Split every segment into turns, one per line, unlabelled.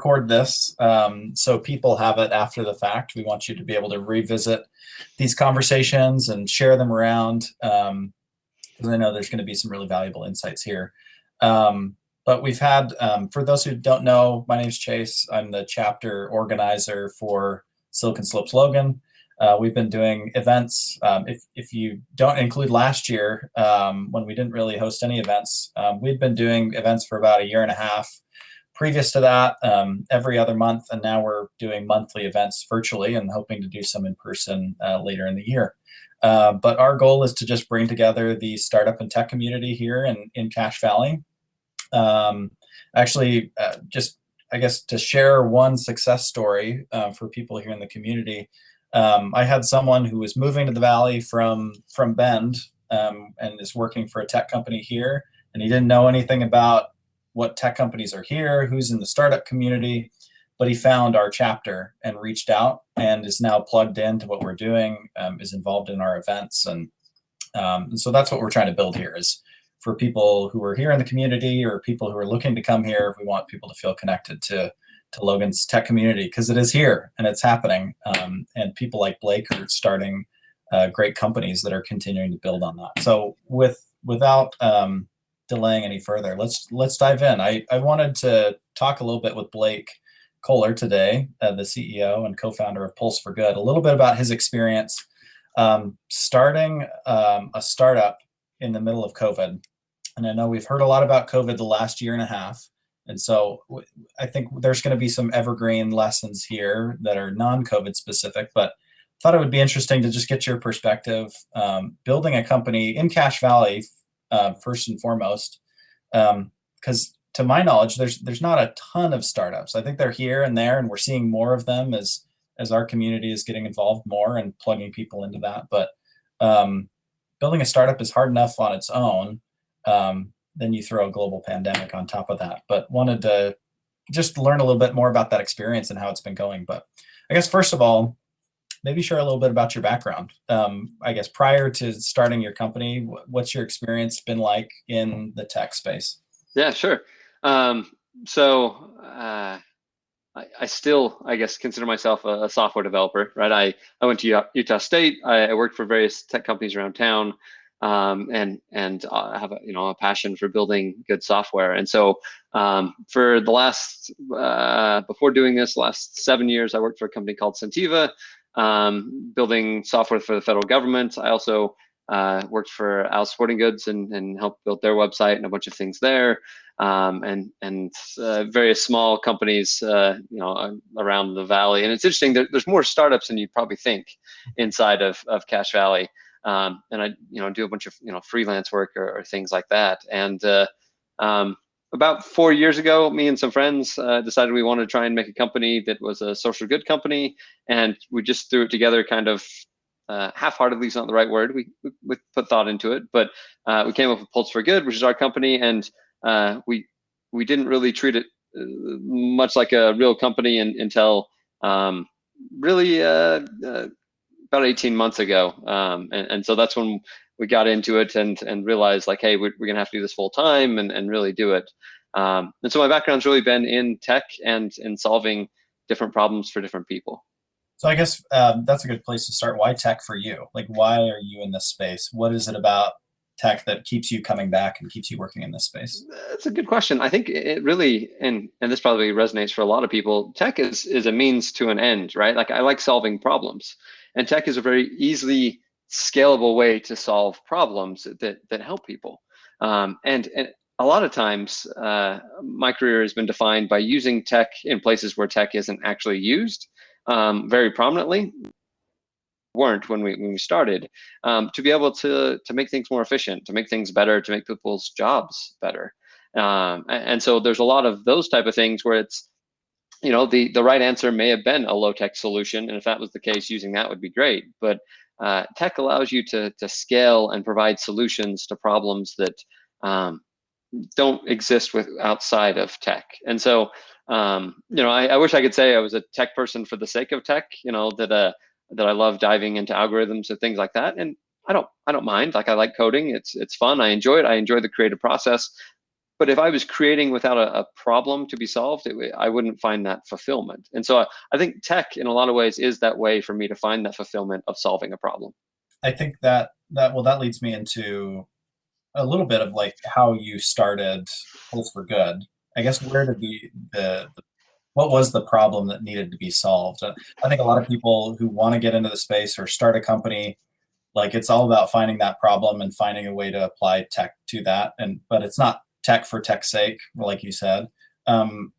record this so people have it after the fact. We want you to be able to revisit these conversations and share them around, because I know there's going to be some really valuable insights here. But we've had, for those who don't know, my name's Chase. I'm the chapter organizer for Silicon Slopes Logan. We've been doing events. If you don't include last year, when we didn't really host any events, we'd been doing events for about a year and a half. Previous to that, every other month, and now we're doing monthly events virtually and hoping to do some in person later in the year. But our goal is to just bring together the startup and tech community here in Cache Valley. Just, I guess, to share one success story for people here in the community. I had someone who was moving to the Valley from Bend and is working for a tech company here, and he didn't know anything about what tech companies are here, who's in the startup community, but he found our chapter and reached out and is now plugged into what we're doing, is involved in our events. And so that's what we're trying to build here, is for people who are here in the community or people who are looking to come here. We want people to feel connected to Logan's tech community, because it is here and it's happening. And people like Blake are starting great companies that are continuing to build on that. So without delaying any further, let's dive in. I wanted to talk a little bit with Blake Kohler today, the CEO and co-founder of Pulse for Good, a little bit about his experience starting a startup in the middle of COVID. And I know we've heard a lot about COVID the last year and a half. And so I think there's going to be some evergreen lessons here that are non-COVID specific, but thought it would be interesting to just get your perspective, building a company in Cache Valley, first and foremost, because to my knowledge, there's not a ton of startups. I think they're here and there, and we're seeing more of them as our community is getting involved more and plugging people into that. But building a startup is hard enough on its own. Then you throw a global pandemic on top of that. But wanted to just learn a little bit more about that experience and how it's been going. But I guess first of all, maybe share a little bit about your background. I guess prior to starting your company, what's your experience been like in the tech space?
Yeah, sure. I still, I guess, consider myself a software developer, right? I went to Utah State. I worked for various tech companies around town, and I have a passion for building good software. And so for the last, before doing this, last 7 years, I worked for a company called Centtiva, building software for the federal government. I also worked for Al Sporting Goods and helped build their website and a bunch of things there, and various small companies, around the Valley. And it's interesting, there's more startups than you'd probably think inside of Cache Valley. And I, do a bunch of, freelance work or things like that. And about 4 years ago, me and some friends decided we wanted to try and make a company that was a social good company. And we just threw it together kind of half-heartedly is not the right word. We put thought into it, but we came up with Pulse for Good, which is our company. And we didn't really treat it much like a real company until really about 18 months ago. And so that's when we got into it and realized, like, hey, we're going to have to do this full time and really do it. And so my background's really been in tech and in solving different problems for different people.
So I guess that's a good place to start. Why tech for you? Like, why are you in this space? What is it about tech that keeps you coming back and keeps you working in this space?
That's a good question. I think it really, and this probably resonates for a lot of people, tech is a means to an end, right? Like, I like solving problems, and tech is a very easily scalable way to solve problems that help people. And a lot of times, my career has been defined by using tech in places where tech isn't actually used very prominently. Weren't when we started, to be able to make things more efficient, to make things better, to make people's jobs better. And so there's a lot of those type of things where it's, the right answer may have been a low-tech solution, and if that was the case, using that would be great. But tech allows you to scale and provide solutions to problems that don't exist outside of tech. And so I wish I could say I was a tech person for the sake of tech, that I love diving into algorithms and things like that. And I don't mind. Like, I like coding. It's fun. I enjoy it. I enjoy the creative process. But if I was creating without a problem to be solved, I wouldn't find that fulfillment. And so I think tech in a lot of ways is that way for me to find that fulfillment of solving a problem.
I think that leads me into a little bit of like how you started Pulse for Good. I guess where did the what was the problem that needed to be solved? I think a lot of people who want to get into the space or start a company, like it's all about finding that problem and finding a way to apply tech to that. And but it's not tech for tech's sake, like you said. Um,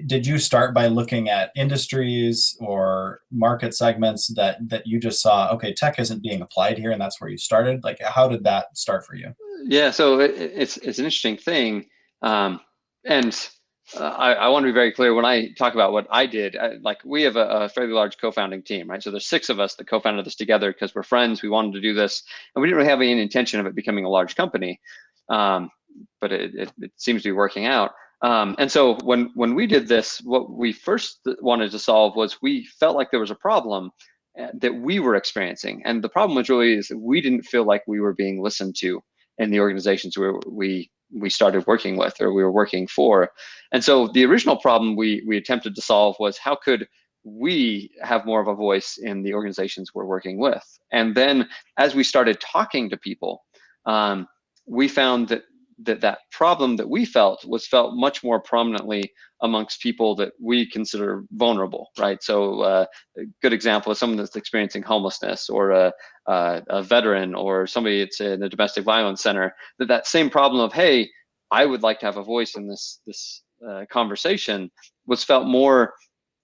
did you start by looking at industries or market segments that you just saw, okay, tech isn't being applied here, and that's where you started? Like, how did that start for you?
Yeah, so it's an interesting thing, and I want to be very clear when I talk about what I did. Like we have a fairly large co-founding team, right? So there's 6 of us that co-founded this together because we're friends. We wanted to do this, and we didn't really have any intention of it becoming a large company, um, but it seems to be working out. And so when we did this, what we first wanted to solve was we felt like there was a problem that we were experiencing, and the problem was really is that we didn't feel like we were being listened to in the organizations where we started working with or we were working for. And so the original problem we attempted to solve was how could we have more of a voice in the organizations we're working with? And then as we started talking to people, we found that problem that we felt was felt much more prominently amongst people that we consider vulnerable, right? So a good example is someone that's experiencing homelessness or a veteran or somebody that's in a domestic violence center, that same problem of, hey, I would like to have a voice in this conversation was felt more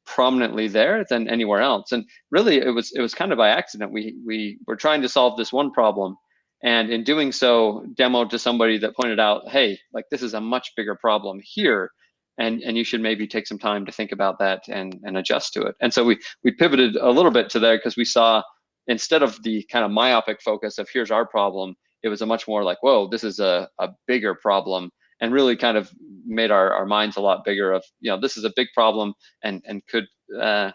prominently there than anywhere else. And really it was kind of by accident. We were trying to solve this one problem, and in doing so demoed to somebody that pointed out, hey, like this is a much bigger problem here, and you should maybe take some time to think about that and adjust to it. And so we pivoted a little bit to there because we saw, instead of the kind of myopic focus of here's our problem, it was a much more like, whoa, this is a bigger problem, and really kind of made our minds a lot bigger of, this is a big problem, and could and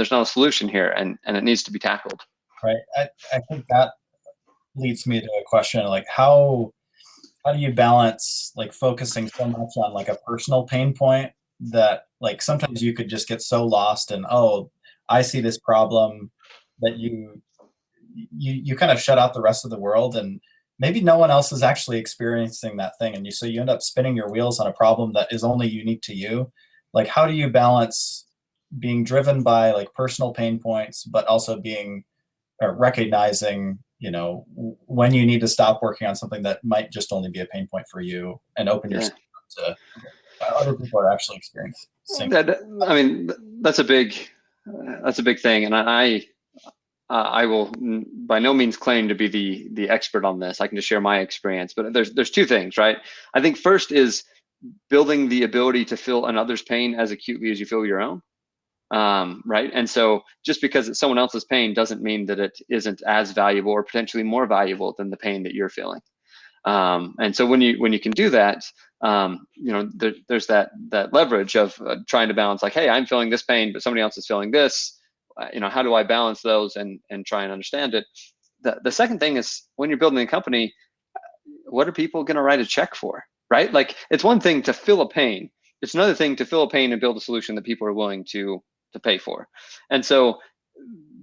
there's not a solution here, and it needs to be tackled.
Right. I think that leads me to a question like how do you balance like focusing so much on like a personal pain point that like sometimes you could just get so lost in, oh, I see this problem, that you kind of shut out the rest of the world, and maybe no one else is actually experiencing that thing, and you end up spinning your wheels on a problem that is only unique to you. Like how do you balance being driven by like personal pain points but also being or recognizing, when you need to stop working on something that might just only be a pain point for you and open
Yeah.
yourself up to other people are actually experiencing.
I mean, that's a big thing, and I will by no means claim to be the expert on this. I can just share my experience, but there's 2 things, right? I think first is building the ability to feel another's pain as acutely as you feel your own. Right. And so just because it's someone else's pain doesn't mean that it isn't as valuable or potentially more valuable than the pain that you're feeling. And so when you can do that, there's that leverage of trying to balance, like, hey, I'm feeling this pain, but somebody else is feeling this. How do I balance those and try and understand it? The second thing is, when you're building a company, what are people going to write a check for? Right? Like, it's one thing to feel a pain. It's another thing to feel a pain and build a solution that people are willing to pay for. And so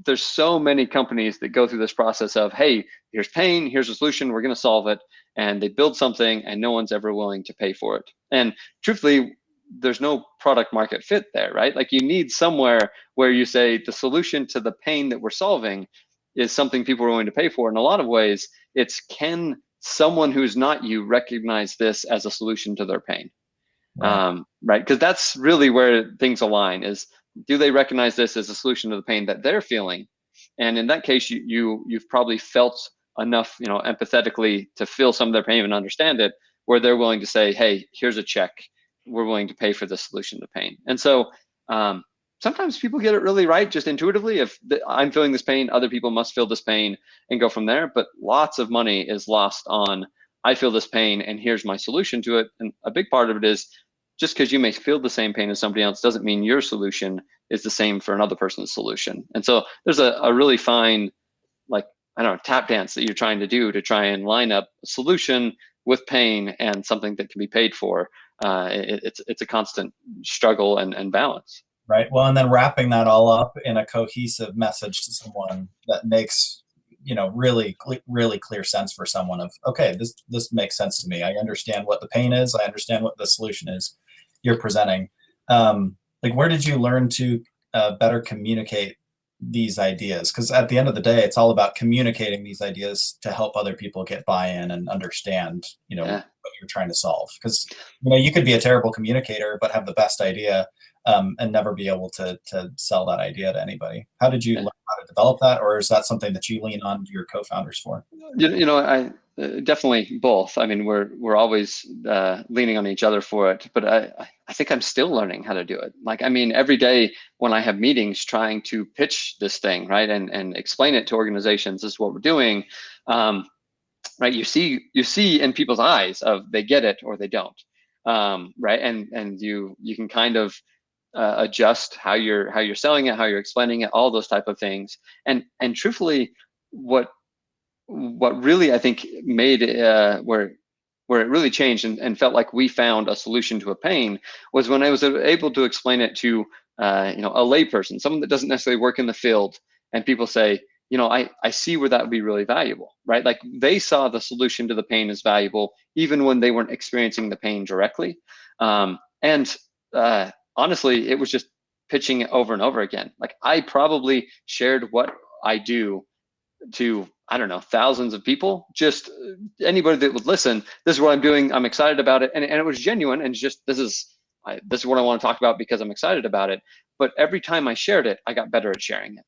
there's so many companies that go through this process of, hey, here's pain, here's a solution, we're going to solve it. And they build something and no one's ever willing to pay for it. And truthfully, there's no product market fit there, right? Like, you need somewhere where you say the solution to the pain that we're solving is something people are willing to pay for. In a lot of ways, it's, can someone who's not you recognize this as a solution to their pain? Right? Because that's really where things align, is, do they recognize this as a solution to the pain that they're feeling? And in that case, you've probably felt enough, empathetically, to feel some of their pain and understand it, where they're willing to say, hey, here's a check, we're willing to pay for the solution to pain. And so sometimes people get it really right, just intuitively. If I'm feeling this pain, other people must feel this pain, and go from there. But lots of money is lost on, I feel this pain and here's my solution to it. And a big part of it is, just because you may feel the same pain as somebody else doesn't mean your solution is the same for another person's solution. And so there's a really fine, like, I don't know, tap dance that you're trying to do to try and line up a solution with pain and something that can be paid for. It's a constant struggle and balance.
Right. Well, and then wrapping that all up in a cohesive message to someone that makes, really, really clear sense for someone of, okay, this makes sense to me. I understand what the pain is. I understand what the solution is you're presenting. Like, where did you learn to better communicate these ideas? Because at the end of the day, it's all about communicating these ideas to help other people get buy-in and understand,
Yeah.
what you're trying to solve. Because, you could be a terrible communicator, but have the best idea, and never be able to sell that idea to anybody. How did you
Yeah.
learn how to develop that, or is that something that you lean on your co-founders for?
I definitely both. I mean, we're always leaning on each other for it, but I think I'm still learning how to do it. Like, I mean, every day when I have meetings trying to pitch this thing, right, and explain it to organizations, this is what we're doing, right? You see in people's eyes of they get it or they don't, right? And you can kind of adjust how you're selling it, how you're explaining it, all those type of things. And truthfully, what really I think made where it really changed and felt like we found a solution to a pain was when I was able to explain it to a layperson, someone that doesn't necessarily work in the field, and people say, I see where that would be really valuable, right? Like, they saw the solution to the pain as valuable even when they weren't experiencing the pain directly. And honestly, it was just pitching it over and over again. Like, I probably shared what I do to, I don't know, thousands of people, just anybody that would listen. This is what I'm doing. I'm excited about it. And it was genuine. And just, this is what I want to talk about because I'm excited about it. But every time I shared it, I got better at sharing it.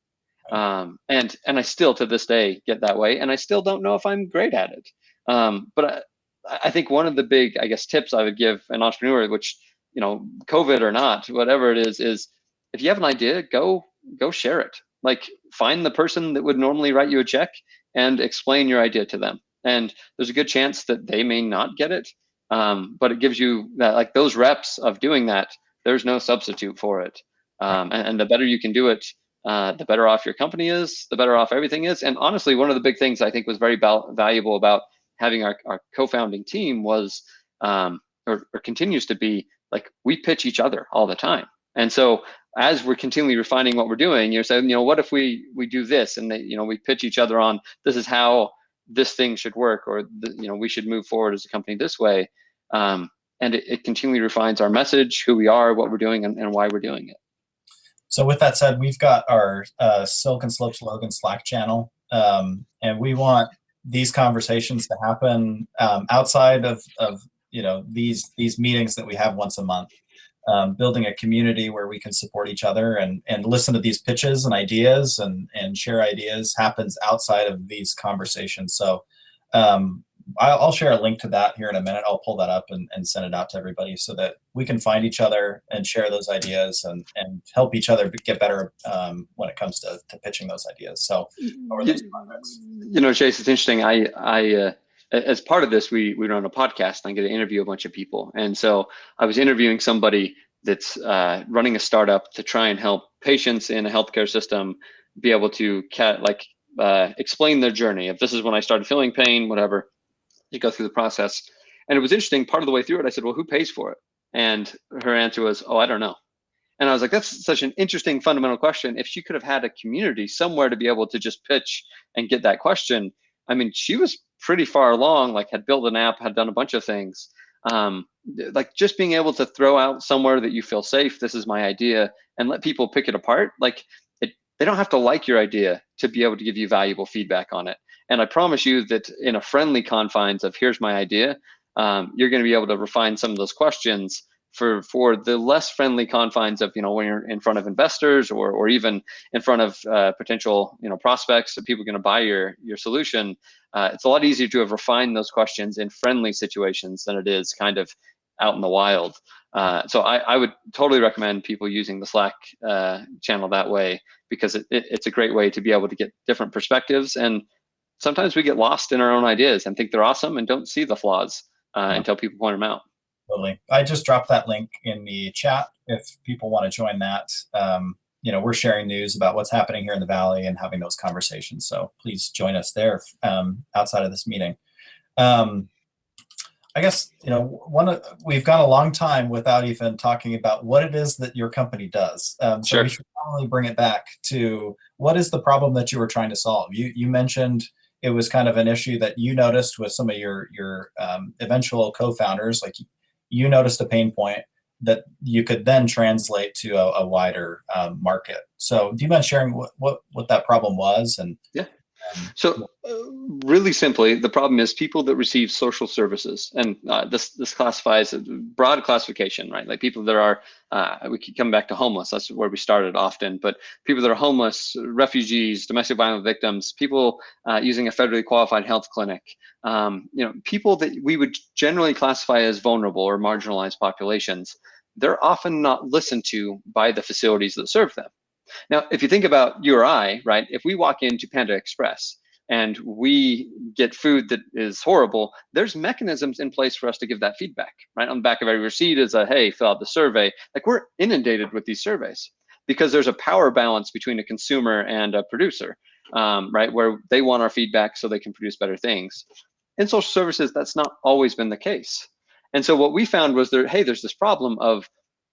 And I still to this day get that way. And I still don't know if I'm great at it. But I think one of the big, I guess, tips I would give an entrepreneur, which, COVID or not, whatever it is if you have an idea, go share it. Like, find the person that would normally write you a check and explain your idea to them. And there's a good chance that they may not get it. But it gives you that, like, those reps of doing that, there's no substitute for it. And the better you can do it, the better off your company is, the better off everything is. And honestly, one of the big things I think was very valuable about having our co-founding team was, or continues to be, like, we pitch each other all the time. And so as we're continually refining what we're doing, you're saying, what if we do this? And we pitch each other on, this is how this thing should work, or we should move forward as a company this way. And it continually refines our message, who we are, what we're doing, and why we're doing it.
So with that said, we've got our Silicon Slopes Logan Slack channel, and we want these conversations to happen outside of these meetings that we have once a month. Building a community where we can support each other and listen to these pitches and ideas and share ideas happens outside of these conversations. So I'll share a link to that here in a minute. I'll pull that up and send it out to everybody so that we can find each other and share those ideas and help each other get better when it comes to pitching those ideas. So, over those projects.
Chase, it's interesting. I as part of this, we run a podcast and I get to interview a bunch of people. And so I was interviewing somebody that's running a startup to try and help patients in a healthcare system be able to explain their journey. If this is when I started feeling pain, whatever, you go through the process. And it was interesting. Part of the way through it, I said, well, who pays for it? And her answer was, oh, I don't know. And I was like, that's such an interesting fundamental question. If she could have had a community somewhere to be able to just pitch and get that question, I mean, she was pretty far along, like had built an app, had done a bunch of things. Like, just being able to throw out somewhere that you feel safe, this is my idea, and let people pick it apart. Like, they don't have to like your idea to be able to give you valuable feedback on it. And I promise you that in a friendly confines of here's my idea, you're going to be able to refine some of those questions for the less friendly confines of, when you're in front of investors or even in front of potential, prospects that people are going to buy your solution. It's a lot easier to have refined those questions in friendly situations than it is kind of out in the wild. So I would totally recommend people using the Slack channel that way, because it's a great way to be able to get different perspectives. And sometimes we get lost in our own ideas and think they're awesome and don't see the flaws until people point them out.
Totally. I just dropped that link in the chat if people want to join that. We're sharing news about what's happening here in the Valley and having those conversations. So please join us there outside of this meeting. I guess, we've gone a long time without even talking about what it is that your company does. So we
Sure.
should probably bring it back to what is the problem that you were trying to solve? You mentioned it was kind of an issue that you noticed with some of your eventual co-founders. Like you noticed a pain point that you could then translate to a wider market. So do you mind sharing what that problem was? And
Yeah.
um,
So, really simply, the problem is people that receive social services, and this classifies a broad classification, right? Like people that are, we keep coming back to homeless. That's where we started often, but people that are homeless, refugees, domestic violence victims, people using a federally qualified health clinic, people that we would generally classify as vulnerable or marginalized populations. They're often not listened to by the facilities that serve them. Now, if you think about you or I, right, if we walk into Panda Express and we get food that is horrible, there's mechanisms in place for us to give that feedback, right? On the back of every receipt is a, hey, fill out the survey. Like we're inundated with these surveys because there's a power balance between a consumer and a producer, right, where they want our feedback so they can produce better things. In social services, that's not always been the case. And so what we found was there's this problem of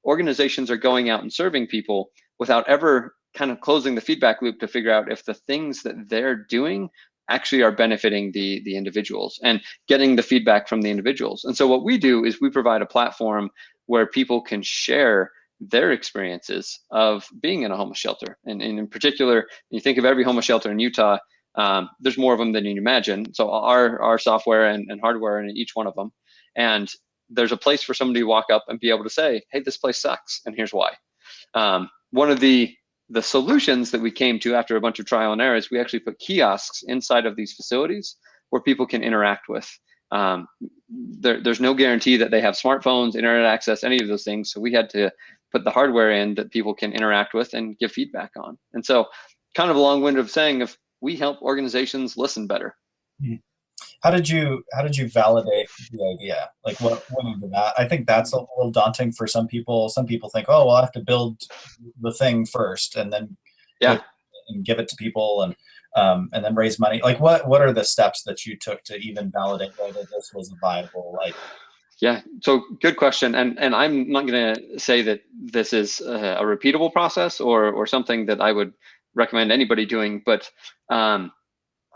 organizations are going out and serving people without ever kind of closing the feedback loop to figure out if the things that they're doing actually are benefiting the individuals and getting the feedback from the individuals. And so what we do is we provide a platform where people can share their experiences of being in a homeless shelter. And in particular, you think of every homeless shelter in Utah, there's more of them than you imagine. So our software and hardware in each one of them. And there's a place for somebody to walk up and be able to say, hey, this place sucks, and here's why. One of the solutions that we came to after a bunch of trial and errors, we actually put kiosks inside of these facilities where people can interact with. There's no guarantee that they have smartphones, internet access, any of those things. So we had to put the hardware in that people can interact with and give feedback on. And so kind of a long wind of saying, if we help organizations listen better.
how did you validate the idea? Like what went into that? I think that's a little daunting for some people. Some people think, oh, well, I have to build the thing first and then go
Yeah.
and give it to people and then raise money. Like what are the steps that you took to even validate whether this was a viable like?
Yeah, so good question, and I'm not going to say that this is a repeatable process or something that I would recommend anybody doing, but um,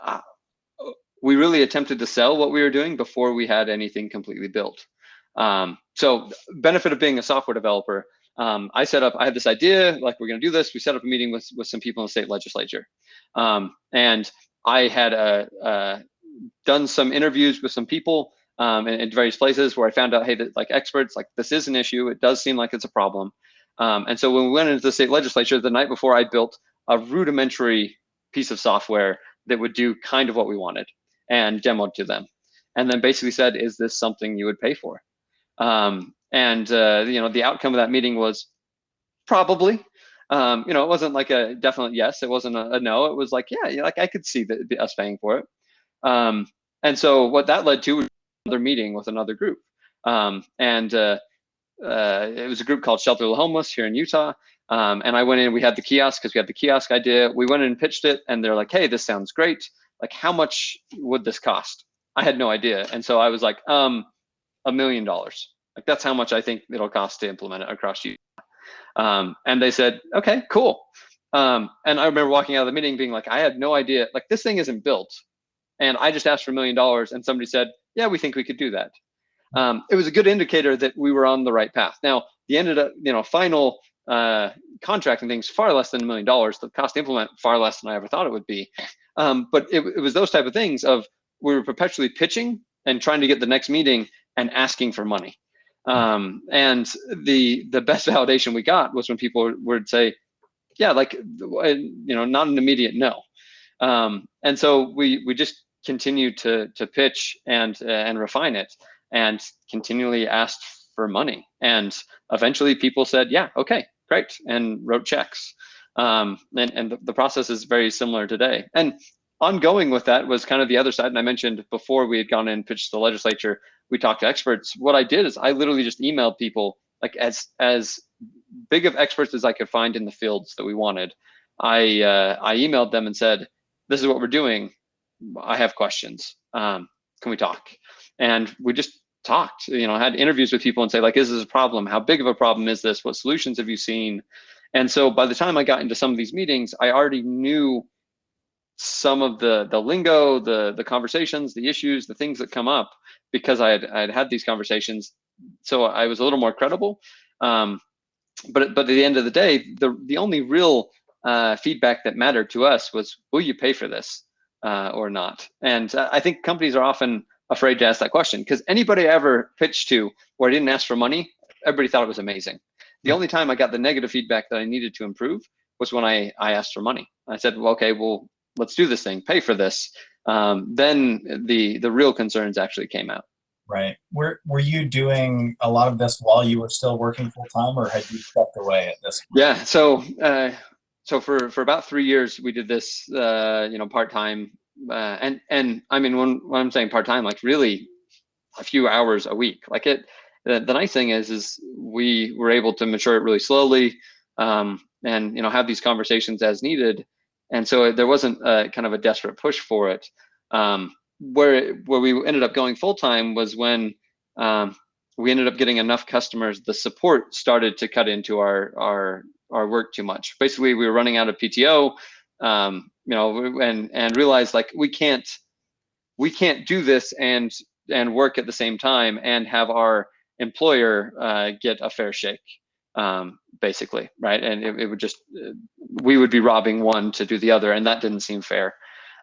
uh, we really attempted to sell what we were doing before we had anything completely built. So benefit of being a software developer, I had this idea, like we're going to do this. We set up a meeting with some people in the state legislature, and I had done some interviews with some people in various places where I found out, hey, that like experts, like this is an issue. It does seem like it's a problem. And so when we went into the state legislature the night before, I built a rudimentary piece of software that would do kind of what we wanted and demoed to them. And then basically said, is this something you would pay for? The outcome of that meeting was probably. It wasn't like a definite yes. It wasn't a no. It was like, yeah, like I could see us paying for it. And so what that led to was another meeting with another group. It was a group called Shelter the Homeless here in Utah. And I went in, we had the kiosk because we had the kiosk idea. We went in and pitched it and they're like, hey, this sounds great. Like, how much would this cost? I had no idea. And so I was like, $1 million. Like, that's how much I think it'll cost to implement it across Utah. And they said, okay, cool. And I remember walking out of the meeting being like, I had no idea, like this thing isn't built. And I just asked for $1 million and somebody said, yeah, we think we could do that. It was a good indicator that we were on the right path. Now, the ended up, final contract and things far less than $1 million. The cost to implement far less than I ever thought it would be. But it was those type of things of we were perpetually pitching and trying to get the next meeting and asking for money. And the best validation we got was when people would say, yeah, like, not an immediate no. And so we just continued to pitch and refine it and continually asked for money. And eventually people said, yeah, okay, great, and wrote checks. And the process is very similar today. And ongoing with that was kind of the other side. And I mentioned before we had gone in and pitched the legislature, we talked to experts. What I did is I literally just emailed people, like as big of experts as I could find in the fields that we wanted. I emailed them and said, this is what we're doing. I have questions. Can we talk? And we just talked, had interviews with people and say like, is this a problem? How big of a problem is this? What solutions have you seen? And so by the time I got into some of these meetings, I already knew some of the lingo, the conversations, the issues, the things that come up because I had these conversations. So I was a little more credible. But at the end of the day, the only real feedback that mattered to us was, will you pay for this or not? And I think companies are often afraid to ask that question, because anybody I ever pitched to where I didn't ask for money, everybody thought it was amazing. The only time I got the negative feedback that I needed to improve was when I asked for money. I said, well, okay, well, let's do this thing, pay for this. Then the real concerns actually came out.
Right. Were you doing a lot of this while you were still working full time, or had you stepped away at this point?
Yeah. So for about 3 years we did this, part time, and I mean when I'm saying part time, like really a few hours a week. Like the nice thing is we were able to mature it really slowly, and have these conversations as needed, and so there wasn't kind of a desperate push for it. Where we ended up going full time was when we ended up getting enough customers. The support started to cut into our work too much. Basically, we were running out of PTO, and realized like we can't do this and work at the same time and have our employer get a fair shake, basically, right? And it would just, we would be robbing one to do the other, and that didn't seem fair.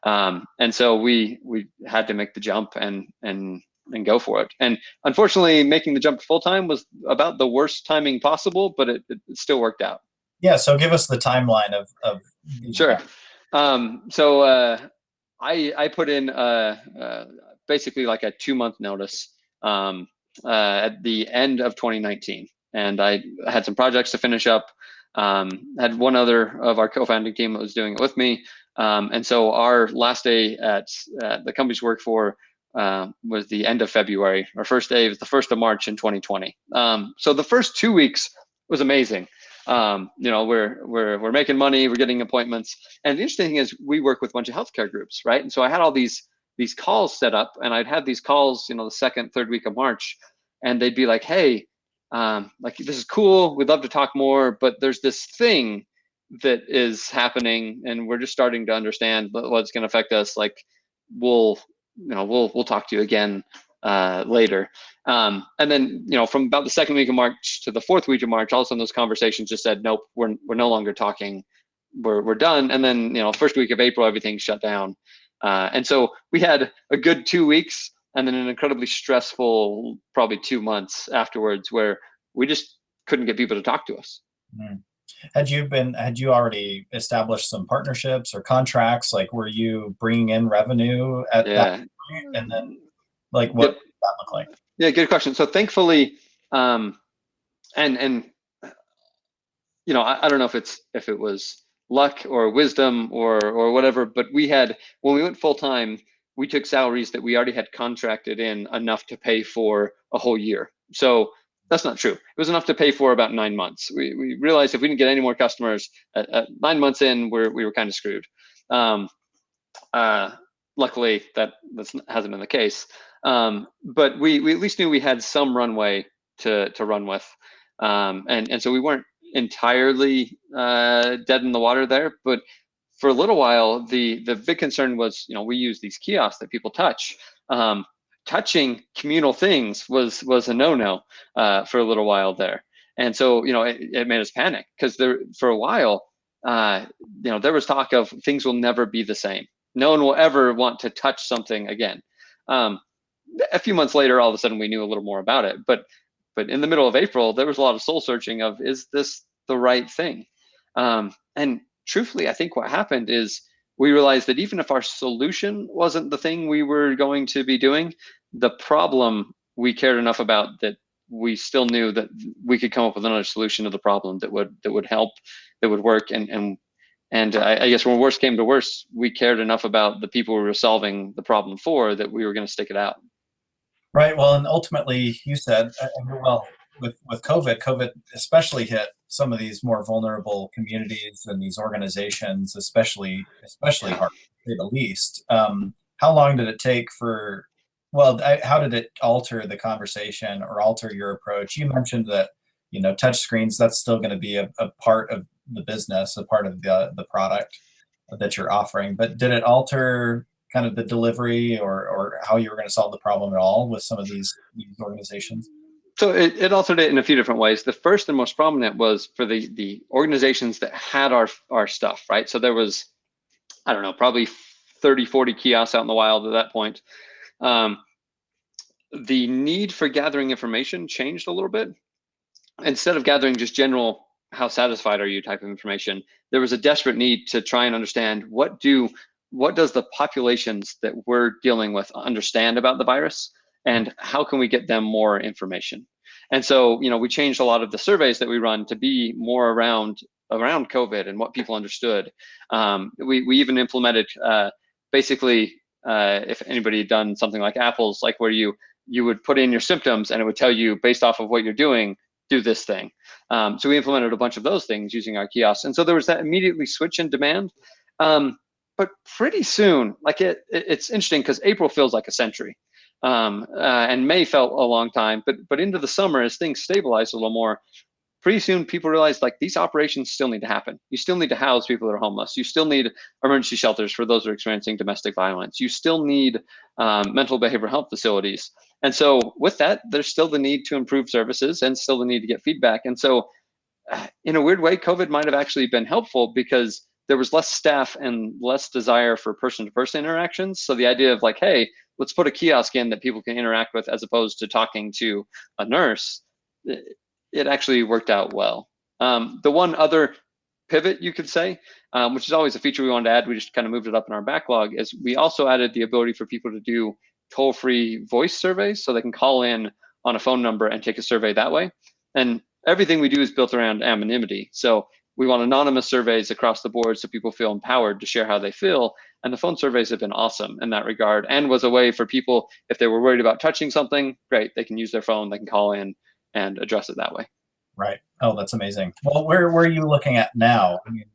And so we had to make the jump and go for it. And unfortunately, making the jump to full time was about the worst timing possible, but it still worked out.
Yeah. So give us the timeline of these
Sure.
events.
So I put in basically like a 2-month notice at the end of 2019, and I had some projects to finish up. Had one other of our co-founding team that was doing it with me, and so our last day at the company's work for was the end of February. Our first day was the 1st of March in 2020. So the first 2 weeks was amazing. We're making money, we're getting appointments, and the interesting thing is we work with a bunch of healthcare groups, right? And so I had all these calls set up, and I'd have these calls, the second, third week of March, and they'd be like, hey, like this is cool, we'd love to talk more, but there's this thing that is happening, and we're just starting to understand what's going to affect us. Like, we'll talk to you again later. And then, from about the second week of March to the fourth week of March, all of a sudden those conversations just said, nope, we're no longer talking. We're done. And then, first week of April, everything shut down. And so we had a good 2 weeks, and then an incredibly stressful, probably 2 months afterwards, where we just couldn't get people to talk to us.
Mm. Had you already established some partnerships or contracts? Like, were you bringing in revenue at that point? And then, like, what did that look like?
Yeah, good question. So thankfully, and I don't know if it was luck or wisdom or whatever, but when we went full time, we took salaries that we already had contracted in enough to pay for a whole year. So that's not true. It was enough to pay for about 9 months. We realized if we didn't get any more customers at 9 months in, we were kind of screwed. Luckily, that hasn't been the case. But we at least knew we had some runway to run with. And so we weren't entirely dead in the water there, but for a little while, the big concern was, we use these kiosks that people touch. Touching communal things was a no-no for a little while there. And so, it made us panic, because for a while, there was talk of things will never be the same. No one will ever want to touch something again. A few months later, all of a sudden we knew a little more about it. But in the middle of April, there was a lot of soul searching of, is this the right thing? And truthfully, I think what happened is we realized that even if our solution wasn't the thing we were going to be doing, the problem we cared enough about that we still knew that we could come up with another solution to the problem that would help, that would work. And I guess when worst came to worst, we cared enough about the people we were solving the problem for that we were going to stick it out.
Right. Well, and ultimately, you said, well, with COVID especially hit some of these more vulnerable communities and these organizations, especially hard, to say the least. How long did it take for well, how did it alter the conversation or alter your approach? You mentioned that, touch screens, that's still going to be a part of the business, a part of the product that you're offering. But did it alter kind of the delivery or how you were going to solve the problem at all with some of these organizations?
So it altered it in a few different ways. The first and most prominent was for the organizations that had our stuff, right? So there was, I don't know, probably 30, 40 kiosks out in the wild at that point. The need for gathering information changed a little bit. Instead of gathering just general how satisfied are you type of information, there was a desperate need to try and understand what does the populations that we're dealing with understand about the virus, and how can we get them more information. And so we changed a lot of the surveys that we run to be more around COVID and what people understood. We even implemented basically, if anybody had done something like Apple's, like where you would put in your symptoms and it would tell you based off of what you're doing, do this thing. So we implemented a bunch of those things using our kiosks. And so there was that immediately switch in demand. But pretty soon, like it's interesting because April feels like a century. And May felt a long time, but into the summer, as things stabilized a little more, pretty soon people realized like these operations still need to happen. You still need to house people that are homeless. You still need emergency shelters for those who are experiencing domestic violence. You still need mental behavioral health facilities. And so with that, there's still the need to improve services and still the need to get feedback. And so in a weird way, COVID might have actually been helpful because there was less staff and less desire for person-to-person interactions. So the idea of like, hey, let's put a kiosk in that people can interact with as opposed to talking to a nurse, it actually worked out well. The one other pivot you could say, which is always a feature we wanted to add, we just kind of moved it up in our backlog, is we also added the ability for people to do toll-free voice surveys, so they can call in on a phone number and take a survey that way. And everything we do is built around anonymity. So we want anonymous surveys across the board so people feel empowered to share how they feel. And the phone surveys have been awesome in that regard, and was a way for people, if they were worried about touching something, great, they can use their phone, they can call in and address it that way.
Right. Oh, that's amazing. Well, where are you looking at now? I mean,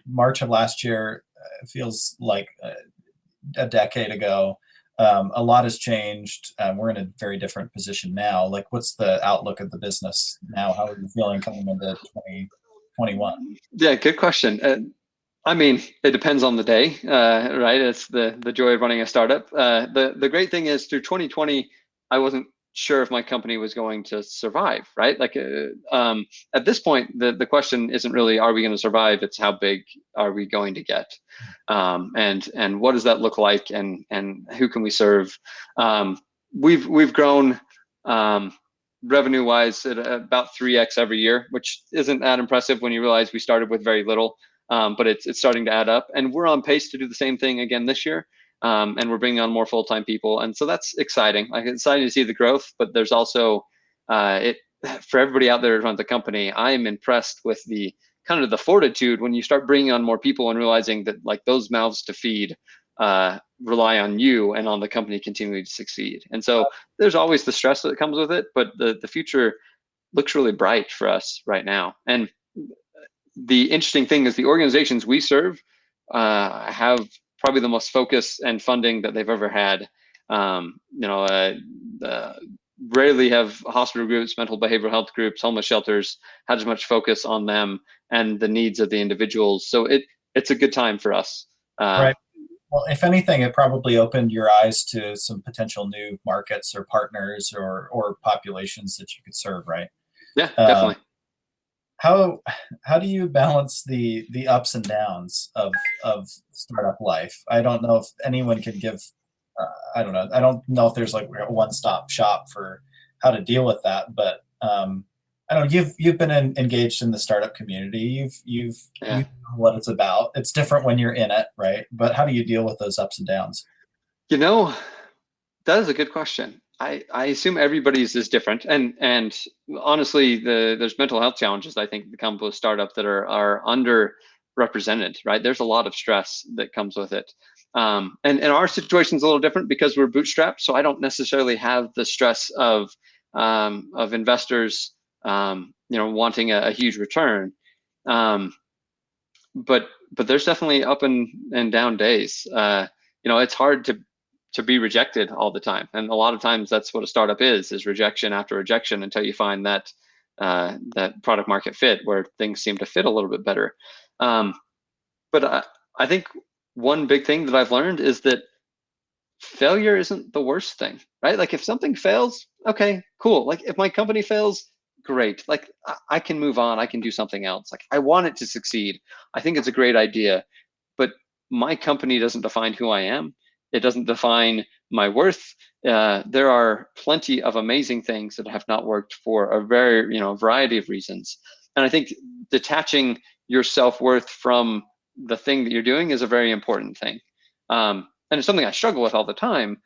March of last year feels like a decade ago. A lot has changed. We're in a very different position now. Like, what's the outlook of the business now? How are you feeling coming into 2021?
Yeah, good question. I mean, it depends on the day, right? It's the joy of running a startup. The great thing is through 2020, I wasn't sure if my company was going to survive, right? Like at this point, the question isn't really, are we going to survive? It's how big are we going to get? And what does that look like? And who can we serve? We've grown revenue wise at about 3x every year, which isn't that impressive when you realize we started with very little. But it's starting to add up, and we're on pace to do the same thing again this year. And we're bringing on more full-time people, and so that's exciting. Like, it's exciting to see the growth, but there's also for everybody out there who runs the company, I am impressed with the kind of the fortitude when you start bringing on more people and realizing that like those mouths to feed rely on you and on the company continuing to succeed. And so there's always the stress that comes with it, but the future looks really bright for us right now. And the interesting thing is the organizations we serve have probably the most focus and funding that they've ever had. Rarely have hospital groups, mental behavioral health groups, homeless shelters had as much focus on them and the needs of the individuals. So it's a good time for us.
Right. Well, if anything, it probably opened your eyes to some potential new markets or partners or populations that you could serve, right?
Yeah, definitely.
How do you balance the ups and downs of startup life? I don't know if anyone can give. I don't know. I don't know if there's like a one-stop shop for how to deal with that. But I don't know. You've been engaged in the startup community. You know what it's about. It's different when you're in it, right? But how do you deal with those ups and downs?
That is a good question. I assume everybody's is different, and honestly, there's mental health challenges I think that come with startup that are underrepresented, right? There's a lot of stress that comes with it, and our situation is a little different because we're bootstrapped, so I don't necessarily have the stress of investors, wanting a huge return, but there's definitely up and down days. It's hard to be rejected all the time. And a lot of times that's what a startup is rejection after rejection until you find that that product market fit where things seem to fit a little bit better. But I think one big thing that I've learned is that failure isn't the worst thing, right? Like if something fails, okay, cool. Like if my company fails, great. Like I can move on. I can do something else. Like I want it to succeed. I think it's a great idea, but my company doesn't define who I am. It doesn't define my worth. There are plenty of amazing things that have not worked for a very, variety of reasons. And I think detaching your self-worth from the thing that you're doing is a very important thing. And it's something I struggle with all the time,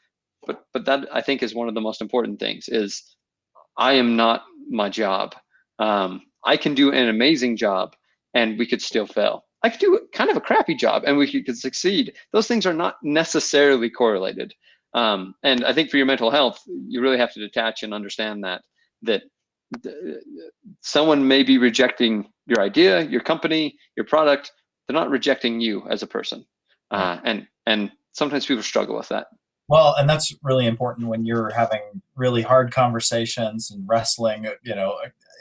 but that I think is one of the most important things is I am not my job. I can do an amazing job and we could still fail. I could do kind of a crappy job and we could succeed. Those things are not necessarily correlated. And I think for your mental health, you really have to detach and understand that someone may be rejecting your idea, your company, your product. They're not rejecting you as a person. And sometimes people struggle with that.
Well, and that's really important when you're having really hard conversations and wrestling,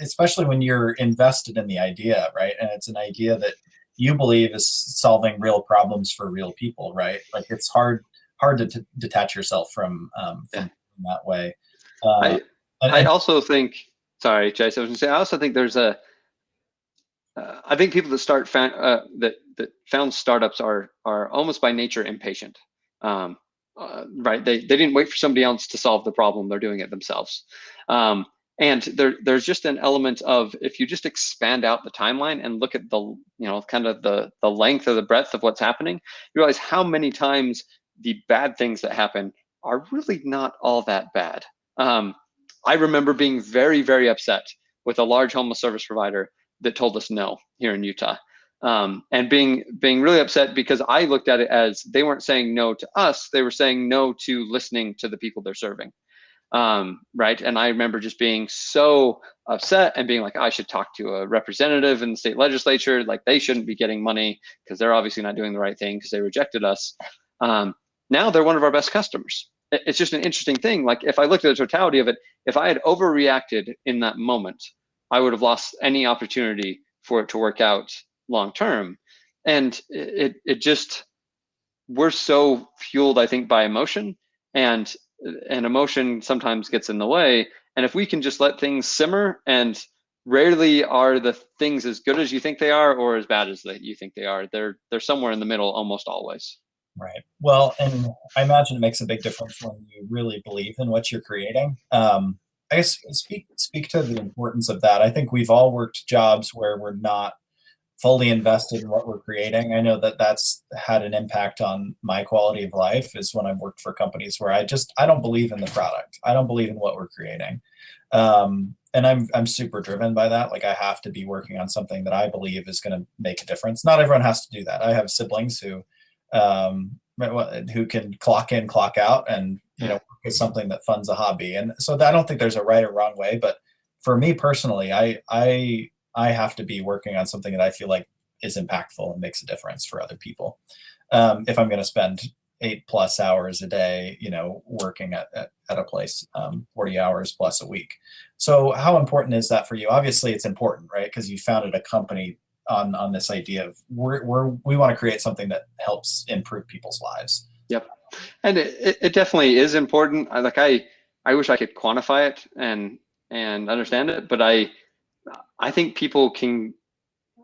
especially when you're invested in the idea, right? And it's an idea that you believe is solving real problems for real people, right? Like it's hard to detach yourself from that way. Uh,
I
and,
I
and
also think, sorry, Chase, I was gonna say, I also think there's I think people that that found startups are almost by nature impatient. Um, right? They didn't wait for somebody else to solve the problem; they're doing it themselves. And there's just an element of if you just expand out the timeline and look at the kind of the length or the breadth of what's happening, you realize how many times the bad things that happen are really not all that bad. I remember being very, very upset with a large homeless service provider that told us no here in Utah. And being really upset because I looked at it as they weren't saying no to us, they were saying no to listening to the people they're serving. Right. And I remember just being so upset and being like, I should talk to a representative in the state legislature. Like they shouldn't be getting money because they're obviously not doing the right thing because they rejected us. Now they're one of our best customers. It's just an interesting thing. Like if I looked at the totality of it, if I had overreacted in that moment, I would have lost any opportunity for it to work out long term. And it just, we're so fueled, I think, by emotion, and emotion sometimes gets in the way. And if we can just let things simmer, and rarely are the things as good as you think they are or as bad as you think they are. They're somewhere in the middle almost always.
right. Well, and I imagine it makes a big difference when you really believe in what you're creating. I guess speak to the importance of that. I think we've all worked jobs where we're not fully invested in what we're creating. I know that that's had an impact on my quality of life is when I've worked for companies where I don't believe in the product. I don't believe in what we're creating. And I'm super driven by that. Like I have to be working on something that I believe is going to make a difference. Not everyone has to do that. I have siblings who can clock in, clock out, and work with something that funds a hobby. And so I don't think there's a right or wrong way. But for me personally, I have to be working on something that I feel like is impactful and makes a difference for other people. If I'm going to spend 8+ hours a day, working at a place, 40 hours plus a week. So how important is that for you? Obviously it's important, right? Because you founded a company on this idea of we want to create something that helps improve people's lives.
Yep. And it definitely is important. I wish I could quantify it and understand it, but I think people can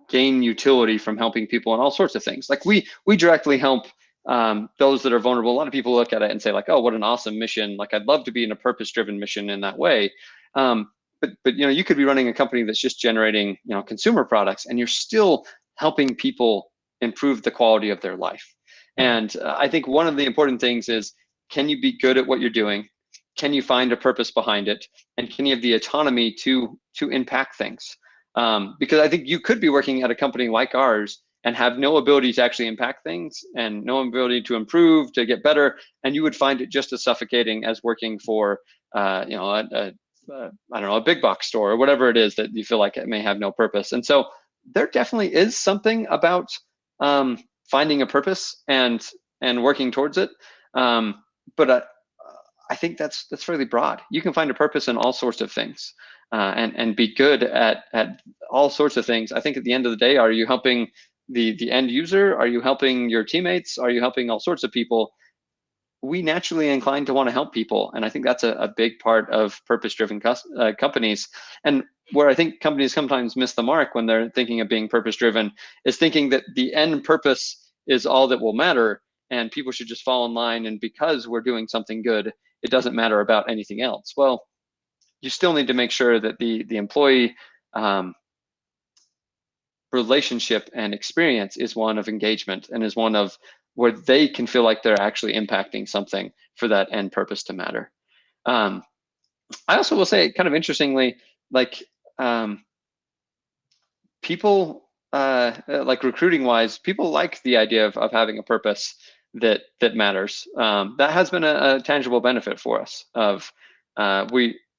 gain utility from helping people in all sorts of things. Like we directly help those that are vulnerable. A lot of people look at it and say like, oh, what an awesome mission. Like I'd love to be in a purpose-driven mission in that way. But you could be running a company that's just generating consumer products, and you're still helping people improve the quality of their life. And I think one of the important things is, can you be good at what you're doing? Can you find a purpose behind it? And can you have the autonomy to impact things? Because I think you could be working at a company like ours and have no ability to actually impact things and no ability to improve, to get better, and you would find it just as suffocating as working for I don't know, a big box store or whatever it is that you feel like it may have no purpose. And so there definitely is something about finding a purpose and working towards it. I think that's fairly broad. You can find a purpose in all sorts of things, and be good at all sorts of things. I think at the end of the day, are you helping the end user? Are you helping your teammates? Are you helping all sorts of people? We naturally inclined to want to help people, and I think that's a big part of purpose-driven companies. And where I think companies sometimes miss the mark when they're thinking of being purpose-driven is thinking that the end purpose is all that will matter, and people should just fall in line. And because we're doing something good, it doesn't matter about anything else. Well, you still need to make sure that the employee relationship and experience is one of engagement, and is one of where they can feel like they're actually impacting something for that end purpose to matter. I also will say, kind of interestingly, like people, like recruiting wise, people like the idea of having a purpose that matters. That has been a tangible benefit for us. Of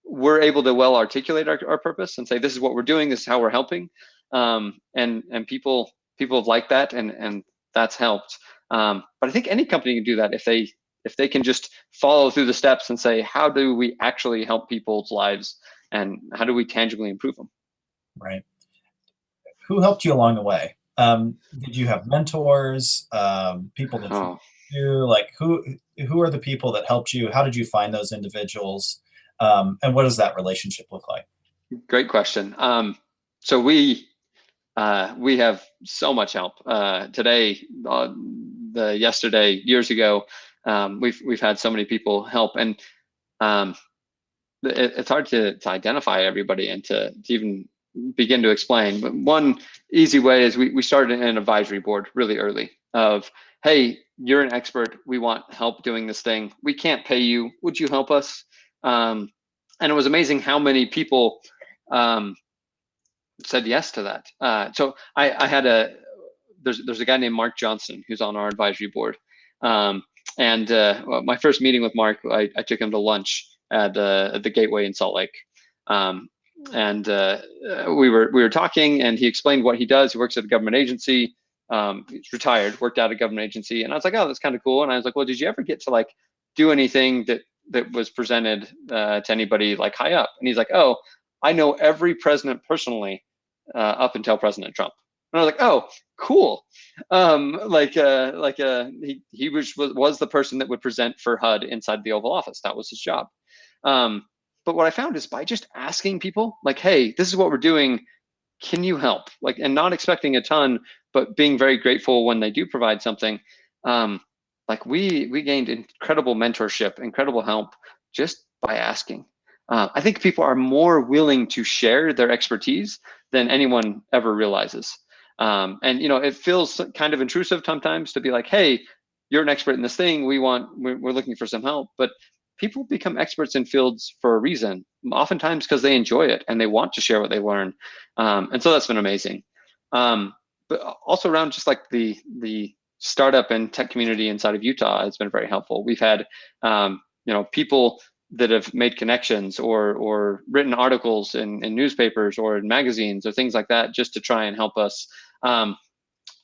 we're able to well articulate our purpose and say, this is what we're doing, this is how we're helping, and people have liked that, and that's helped. But I think any company can do that if they can just follow through the steps and say, how do we actually help people's lives, and how do we tangibly improve them?
Right. Who helped you along the way? Did you have mentors, people that you
Oh,
knew? Like who are the people that helped you? How did you find those individuals? And what does that relationship look like?
great question. So we have so much help today. Yesterday, years ago, we've had so many people help, and um, it's hard to identify everybody and to even begin to explain. But one easy way is we started an advisory board really early of, hey, you're an expert. We want help doing this thing. We can't pay you. Would you help us? And it was amazing how many people said yes to that. So I had there's a guy named Mark Johnson who's on our advisory board. And well, my first meeting with Mark, I took him to lunch at the Gateway in Salt Lake. And we were talking, and he explained what he does. He works at a government agency. He's retired, worked at a government agency, and I was like, oh, that's kind of cool. And I was like, well, did you ever get to like do anything that was presented to anybody like high up? And he's like, oh, I know every president personally, up until President Trump. And I was like, oh, cool. He was the person that would present for HUD inside the Oval Office. That was his job. But what I found is by just asking people, like, hey, this is what we're doing, can you help? Like, and not expecting a ton, but being very grateful when they do provide something. Like we gained incredible mentorship, incredible help just by asking. I think people are more willing to share their expertise than anyone ever realizes. And it feels kind of intrusive sometimes to be like, hey, you're an expert in this thing. We're looking for some help. But people become experts in fields for a reason, oftentimes because they enjoy it and they want to share what they learn. And so that's been amazing. But also around just like the startup and tech community inside of Utah has been very helpful. We've had people that have made connections or written articles in newspapers or in magazines or things like that, just to try and help us.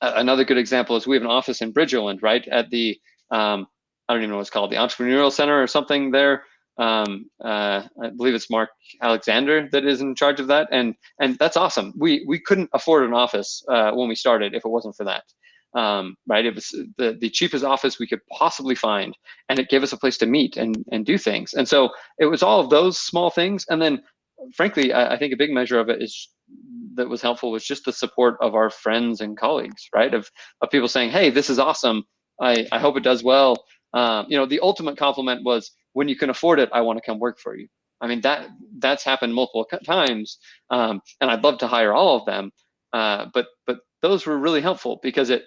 Another good example is we have an office in Bridgerland, right at the I don't even know what it's called, the Entrepreneurial Center or something there. I believe it's Mark Alexander that is in charge of that, and that's awesome. We couldn't afford an office when we started if it wasn't for that. Right, it was the cheapest office we could possibly find, and it gave us a place to meet and do things. And so it was all of those small things. And then, frankly, I think a big measure of it is that was helpful was just the support of our friends and colleagues, right? Of people saying, hey, this is awesome. I hope it does well. The ultimate compliment was, when you can afford it, I want to come work for you. I mean, that's happened multiple times, and I'd love to hire all of them. But those were really helpful because it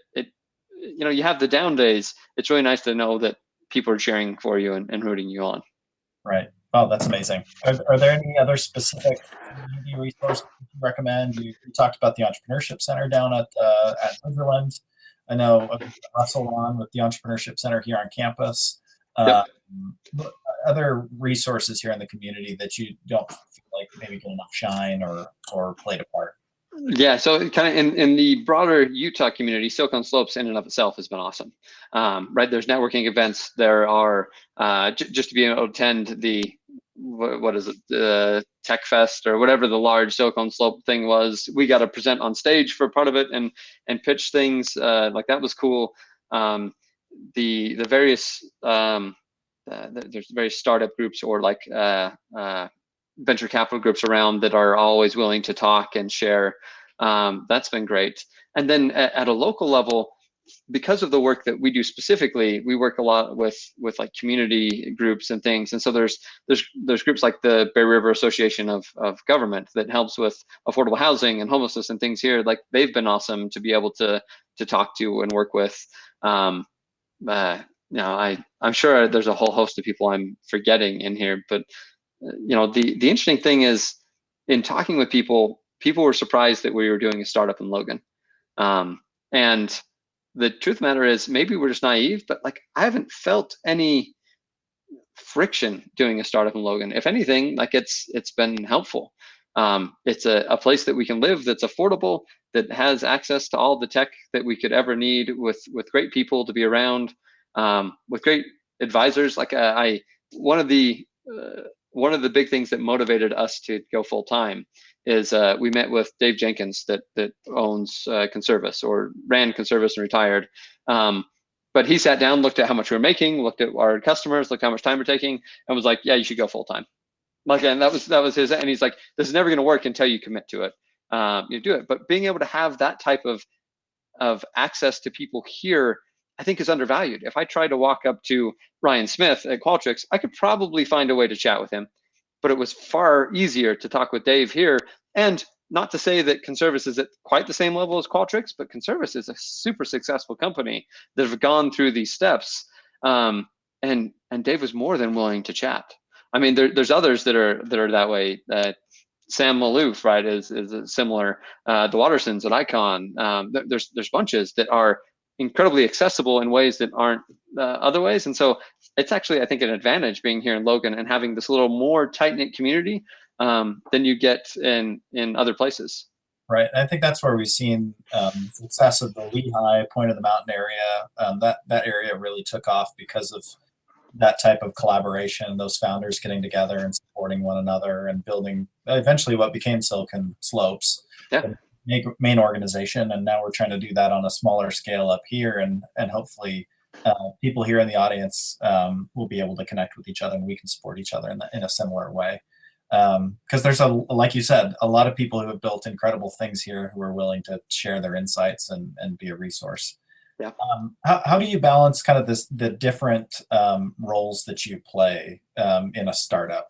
you have the down days. It's really nice to know that people are cheering for you and rooting you on.
Right. Oh, that's amazing. Are there any other specific community resources you recommend? You talked about the Entrepreneurship Center down at Switzerland. I know Russell on with the Entrepreneurship Center here on campus.
Yep.
Other resources here in the community that you don't feel like maybe get enough shine or played a part?
Yeah, so kind of in the broader Utah community, Silicon Slopes in and of itself has been awesome. Right, there's networking events. There are just to be able to attend the what is it, the Tech Fest or whatever the large Silicon Slope thing was. We got to present on stage for part of it and pitch things. Like that was cool. The various there's various startup groups or like venture capital groups around that are always willing to talk and share. That's been great. And then at a local level, because of the work that we do specifically, we work a lot with like community groups and things. And so there's groups like the Bear River Association of Government that helps with affordable housing and homelessness and things here. Like they've been awesome to be able to talk to and work with. Um, I'm sure there's a whole host of people I'm forgetting in here, but the interesting thing is in talking with people were surprised that we were doing a startup in Logan. And the truth of the matter is maybe we're just naive, but like I haven't felt any friction doing a startup in Logan. If anything, like it's been helpful. It's a place that we can live that's affordable, that has access to all the tech that we could ever need, with great people to be around, with great advisors. Like I one of the big things that motivated us to go full time is we met with Dave Jenkins that owns Conservice or ran Conservice and retired. But he sat down, looked at how much we were making, looked at our customers, looked at how much time we're taking, and was like, "Yeah, you should go full time." Like, and that was his. And he's like, "This is never going to work until you commit to it. You do it." But being able to have that type of access to people here, I think is undervalued. If I tried to walk up to Ryan Smith at Qualtrics, I could probably find a way to chat with him, but it was far easier to talk with Dave here. And not to say that Conservice is at quite the same level as Qualtrics, but Conservice is a super successful company that have gone through these steps. And Dave was more than willing to chat. I mean, there's others that are that way. Sam Maloof, right, is similar. The Wattersons at Icon. There's bunches that are incredibly accessible in ways that aren't other ways. And so it's actually, I think, an advantage being here in Logan and having this little more tight knit community than you get in other places.
Right. I think that's where we've seen success of the Lehigh, Point of the Mountain area. That area really took off because of that type of collaboration, those founders getting together and supporting one another and building eventually what became Silicon Slopes,
Yeah.
the main organization. And now we're trying to do that on a smaller scale up here, and hopefully people here in the audience will be able to connect with each other, and we can support each other in a similar way. Because there's like you said, a lot of people who have built incredible things here who are willing to share their insights and be a resource.
Yeah.
How do you balance kind of the different roles that you play in a startup?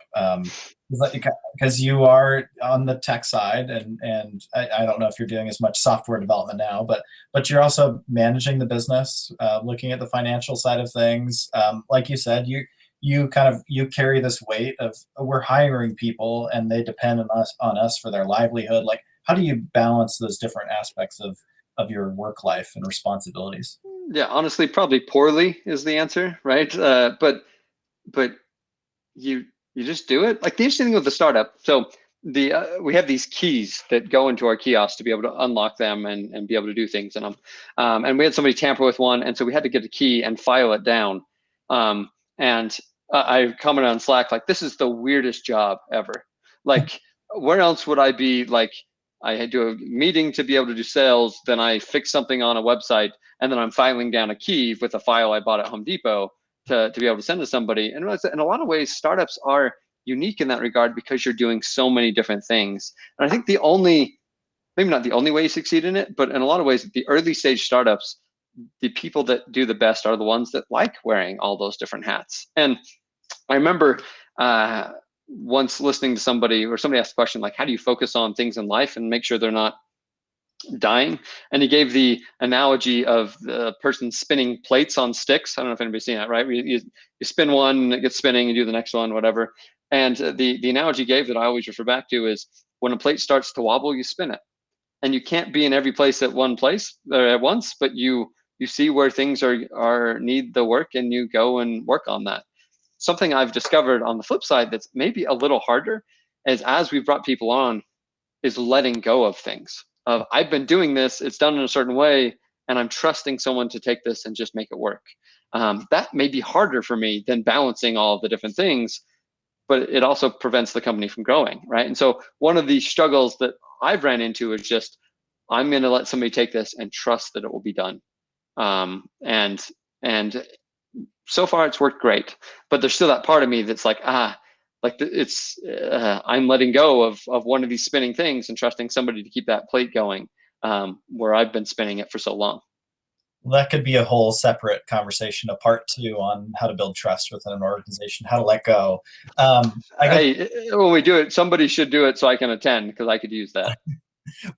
Because you are on the tech side, and I don't know if you're doing as much software development now, but you're also managing the business, looking at the financial side of things. Like you said, you carry this weight of we're hiring people and they depend on us for their livelihood. Like, how do you balance those different aspects of your work life and responsibilities?
Yeah, honestly, probably poorly is the answer, right? But you just do it. Like the interesting thing with the startup, so we have these keys that go into our kiosks to be able to unlock them and be able to do things in them. And we had somebody tamper with one, and so we had to get a key and file it down. And I commented on Slack like, this is the weirdest job ever. Like, where else would I be? Like, I do a meeting to be able to do sales, then I fix something on a website, and then I'm filing down a key with a file I bought at Home Depot to be able to send to somebody. And in a lot of ways, startups are unique in that regard because you're doing so many different things. And I think maybe not the only way you succeed in it, but in a lot of ways, the early stage startups, the people that do the best are the ones that like wearing all those different hats. And I remember once listening to somebody asked a question like, how do you focus on things in life and make sure they're not dying? And he gave the analogy of the person spinning plates on sticks. I don't know if anybody's seen that, right? You spin one, it gets spinning, you do the next one, whatever. And the analogy he gave that I always refer back to is when a plate starts to wobble, you spin it. And you can't be in every place at one place or at once, but you see where things are need the work and you go and work on that. Something I've discovered on the flip side that's maybe a little harder is as we've brought people on is letting go of things. of I've been doing this, it's done in a certain way, and I'm trusting someone to take this and just make it work. That may be harder for me than balancing all the different things, but it also prevents the company from growing, right? And so one of the struggles that I've ran into is just, I'm going to let somebody take this and trust that it will be done. And so far it's worked great, but there's still that part of me that's like, I'm letting go of one of these spinning things and trusting somebody to keep that plate going, where I've been spinning it for so long.
That could be a whole separate conversation, a part 2 on how to build trust within an organization, how to let go.
Hey, when we do it, somebody should do it so I can attend, because I could use that.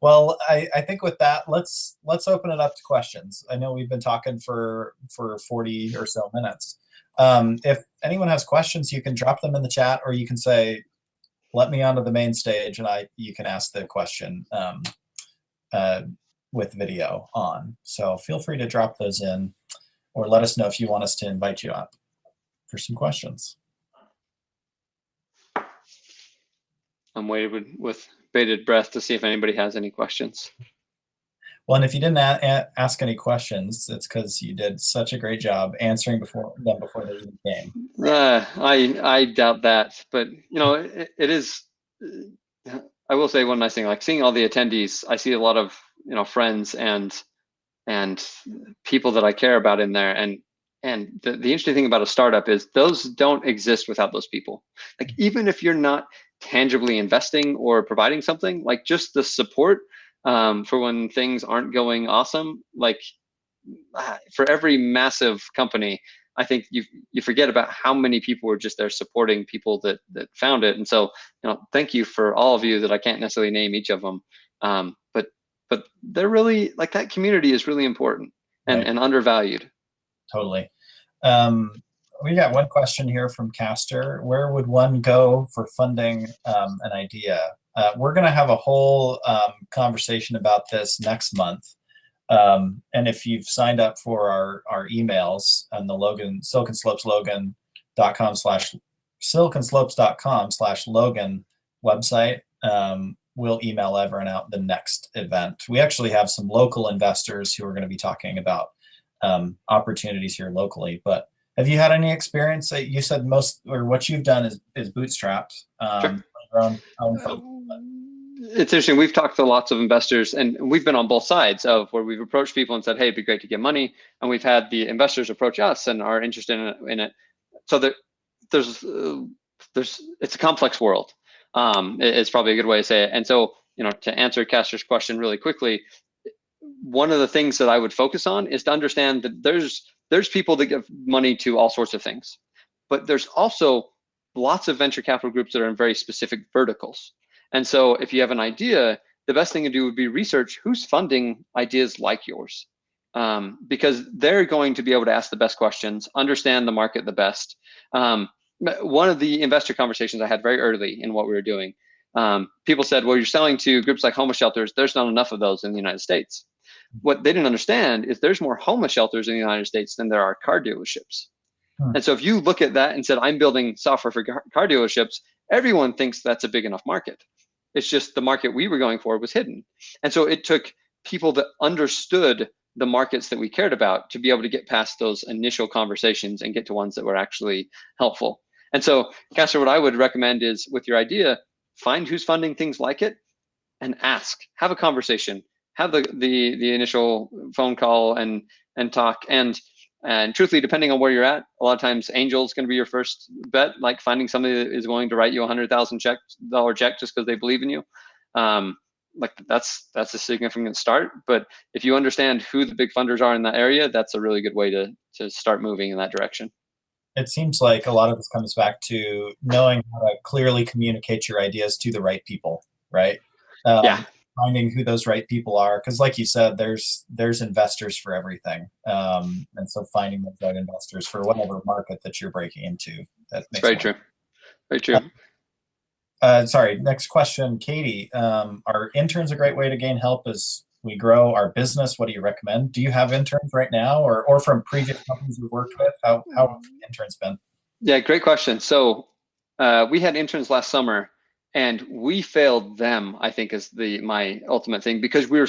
Well, I think with that, let's open it up to questions. I know we've been talking for 40 or so minutes. If anyone has questions, you can drop them in the chat, or you can say, let me onto the main stage, and you can ask the question with video on. So feel free to drop those in, or let us know if you want us to invite you up for some questions.
I'm waiting with bated breath to see if anybody has any questions.
Well, and if you didn't ask any questions, it's because you did such a great job answering before they even came.
I doubt that, but it is. I will say one nice thing, like seeing all the attendees, I see a lot of friends and people that I care about in there, and the interesting thing about a startup is those don't exist without those people. Like, even if you're not tangibly investing or providing something, like just the support for when things aren't going awesome, like for every massive company, I think you forget about how many people were just there supporting people that found it. And so, thank you for all of you that I can't necessarily name each of them, but they're really, like, that community is really important and,
right,
and undervalued.
Totally. We got one question here from Castor. Where would one go for funding an idea? We're going to have a whole conversation about this next month. And if you've signed up for our emails on the Logan, siliconslopes.com/Logan website, we'll email everyone out the next event. We actually have some local investors who are going to be talking about opportunities here locally. But have you had any experience? You said what you've done is bootstrapped.
Sure.
It's
interesting. We've talked to lots of investors, and we've been on both sides of where we've approached people and said, hey, it'd be great to get money. And we've had the investors approach us and are interested in it. So it's a complex world. It's probably a good way to say it. And so, to answer Castor's question really quickly, one of the things that I would focus on is to understand that there's people that give money to all sorts of things, but there's also lots of venture capital groups that are in very specific verticals. And so if you have an idea, the best thing to do would be research who's funding ideas like yours, because they're going to be able to ask the best questions, understand the market the best. One of the investor conversations I had very early in what we were doing, people said, well, you're selling to groups like homeless shelters. There's not enough of those in the United States. What they didn't understand is there's more homeless shelters in the United States than there are car dealerships. And so if you look at that and said, I'm building software for car dealerships, everyone thinks that's a big enough market. It's just the market we were going for was hidden. And so it took people that understood the markets that we cared about to be able to get past those initial conversations and get to ones that were actually helpful. And so, Castor, what I would recommend is, with your idea, find who's funding things like it and ask, have a conversation, have the initial phone call and talk. And truthfully, depending on where you're at, a lot of times angel is going to be your first bet, like finding somebody that is willing to write you $100,000 check just because they believe in you. Like that's a significant start. But if you understand who the big funders are in that area, that's a really good way to start moving in that direction.
It seems like a lot of this comes back to knowing how to clearly communicate your ideas to the right people, right?
Yeah.
Finding who those right people are, because like you said, there's investors for everything, and so finding those right investors for whatever market that you're breaking into. That makes
very true. Very true.
Sorry, next question, Katie. Are interns a great way to gain help as we grow our business? What do you recommend? Do you have interns right now, or from previous companies you've worked with? How have interns been?
Yeah, great question. So we had interns last summer, and we failed them, I think, is my ultimate thing, because we were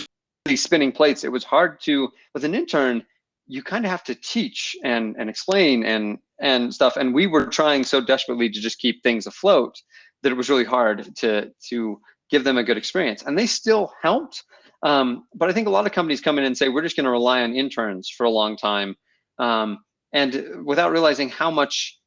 spinning plates. It was hard to, with an intern, you kind of have to teach and explain and stuff. And we were trying so desperately to just keep things afloat that it was really hard to give them a good experience. And they still helped. But I think a lot of companies come in and say, we're just going to rely on interns for a long time. And without realizing how much,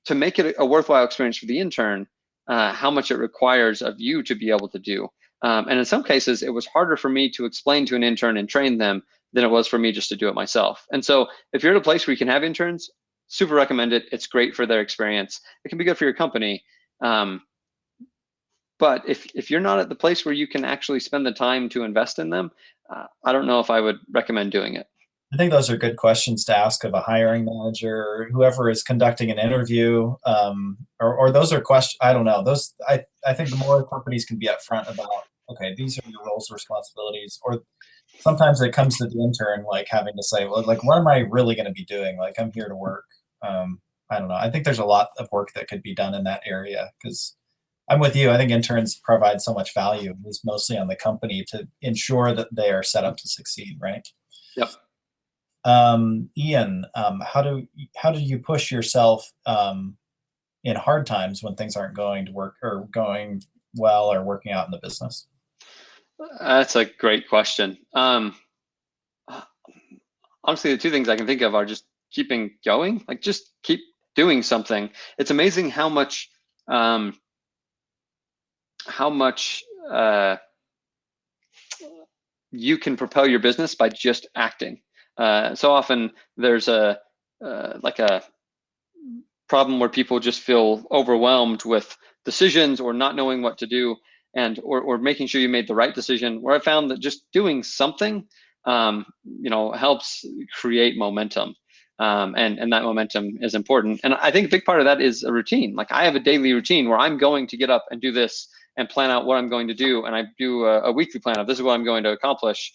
to make it a worthwhile experience for the intern, how much it requires of you to be able to do. And in some cases, it was harder for me to explain to an intern and train them than it was for me just to do it myself. And so if you're at a place where you can have interns, super recommend it. It's great for their experience. It can be good for your company. But if you're not at the place where you can actually spend the time to invest in them, I don't know if I would recommend doing it.
I think those are good questions to ask of a hiring manager or whoever is conducting an interview. Or those are questions, I don't know. Those, I think the more companies can be upfront about, okay, these are your roles and responsibilities. Or sometimes it comes to the intern, like having to say, well, like, what am I really going to be doing? Like, I'm here to work. I don't know. I think there's a lot of work that could be done in that area, because I'm with you. I think interns provide so much value. It's mostly on the company to ensure that they are set up to succeed, right?
Yep.
Ian, how do you push yourself in hard times when things aren't going to work or going well or working out in the business?
That's a great question. Honestly, the two things I can think of are just keeping going, like just keep doing something. It's amazing how much you can propel your business by just acting. So often there's like a problem where people just feel overwhelmed with decisions or not knowing what to do, and or making sure you made the right decision. Where I found that just doing something, helps create momentum. And that momentum is important. And I think a big part of that is a routine. Like I have a daily routine where I'm going to get up and do this and plan out what I'm going to do. And I do a weekly plan of this is what I'm going to accomplish.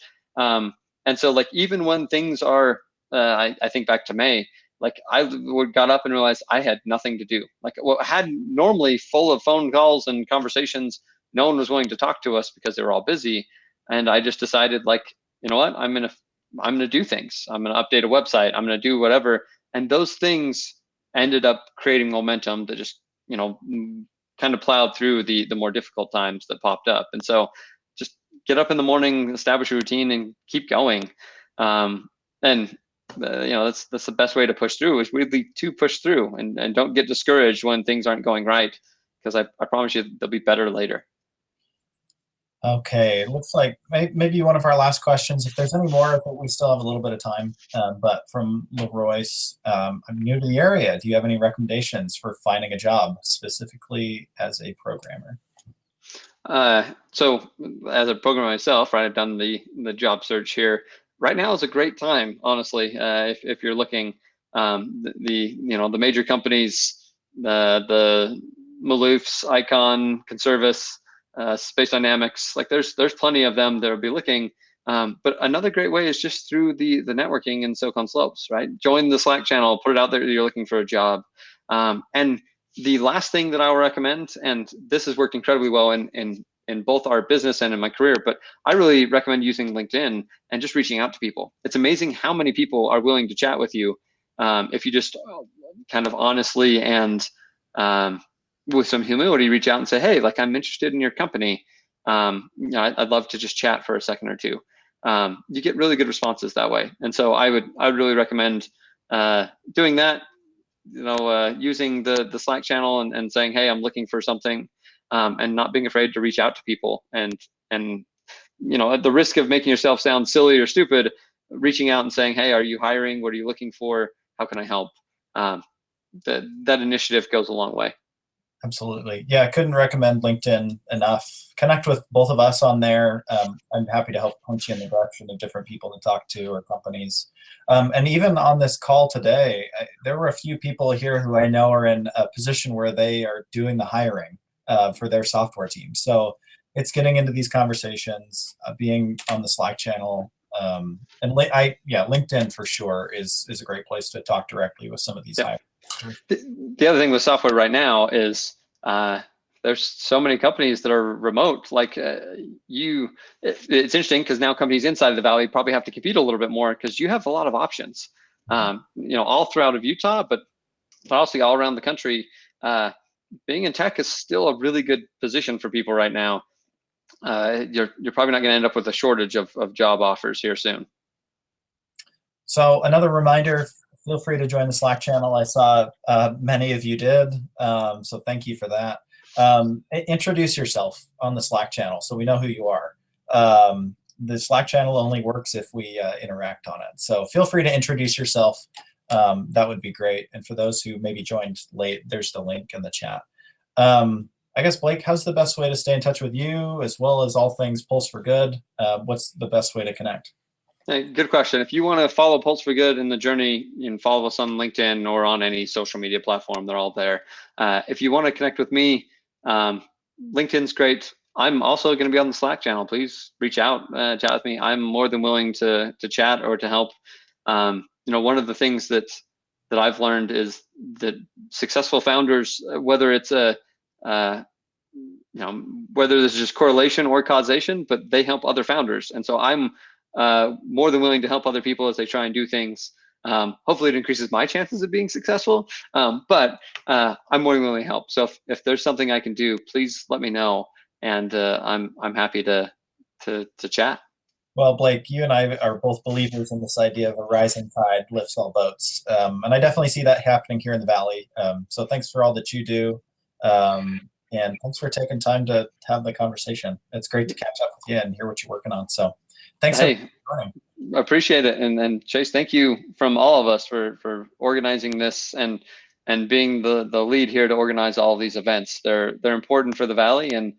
And so like, even when things are, I think back to May, like I got up and realized I had nothing to do. Like what had normally full of phone calls and conversations, no one was willing to talk to us because they were all busy. And I just decided, like, you know what, I'm gonna do things. I'm gonna update a website. I'm gonna do whatever. And those things ended up creating momentum that just, kind of plowed through the more difficult times that popped up. And so just get up in the morning, establish a routine, and keep going. And that's the best way to push through, is really to push through, and don't get discouraged when things aren't going right, because I promise you they'll be better later.
Okay, it looks like maybe one of our last questions. If there's any more, I think we still have a little bit of time. But from Leroyce, I'm new to the area. Do you have any recommendations for finding a job, specifically as a programmer?
So as a programmer myself, right, I've done the job search here. Right now is a great time, honestly. If you're looking, the major companies, the Maloofs, Icon, Conservice, Space Dynamics, like there's plenty of them that will be looking. But another great way is just through the networking in SoCon Slopes, right? Join the Slack channel, put it out there that you're looking for a job. And the last thing that I will recommend, and this has worked incredibly well in both our business and in my career, but I really recommend using LinkedIn and just reaching out to people. It's amazing how many people are willing to chat with you if you just kind of honestly and with some humility reach out and say, hey, like, I'm interested in your company. I'd love to just chat for a second or two. You get really good responses that way. And so I would really recommend doing that, using the Slack channel and saying, hey, I'm looking for something, and not being afraid to reach out to people. And at the risk of making yourself sound silly or stupid, reaching out and saying, hey, are you hiring? What are you looking for? How can I help? That initiative goes a long way.
Absolutely. Yeah, I couldn't recommend LinkedIn enough. Connect with both of us on there. I'm happy to help point you in the direction of different people to talk to or companies. And even on this call today, there were a few people here who I know are in a position where they are doing the hiring for their software team. So it's getting into these conversations, being on the Slack channel. And LinkedIn for sure is a great place to talk directly with some of these hires.
The other thing with software right now is there's so many companies that are remote. Like it's interesting because now companies inside the Valley probably have to compete a little bit more because you have a lot of options, all throughout of Utah, but also all around the country. Being in tech is still a really good position for people right now. You're probably not going to end up with a shortage of job offers here soon.
So another reminder, feel free to join the Slack channel. I saw many of you did, so thank you for that. Introduce yourself on the Slack channel so we know who you are. The Slack channel only works if we interact on it. So feel free to introduce yourself. That would be great. And for those who maybe joined late, there's the link in the chat. I guess, Blake, how's the best way to stay in touch with you as well as all things Pulse for Good? What's the best way to connect?
Hey, good question. If you want to follow Pulse for Good in the journey, you can follow us on LinkedIn or on any social media platform. They're all there. If you want to connect with me, LinkedIn's great. I'm also going to be on the Slack channel. Please reach out, chat with me. I'm more than willing to chat or to help. One of the things that I've learned is that successful founders, whether it's whether there's just correlation or causation, but they help other founders. And so I'm more than willing to help other people as they try and do things. Hopefully it increases my chances of being successful, but I'm more than willing to help. So if there's something I can do, please let me know, and I'm happy to chat.
Well, Blake, you and I are both believers in this idea of a rising tide lifts all boats, and I definitely see that happening here in the Valley. So thanks for all that you do, and thanks for taking time to have the conversation. It's great to catch up with you and hear what you're working on. So thanks.
Hey, I appreciate it. And Chase, thank you from all of us for organizing this and being the lead here to organize all of these events. They're important for the Valley and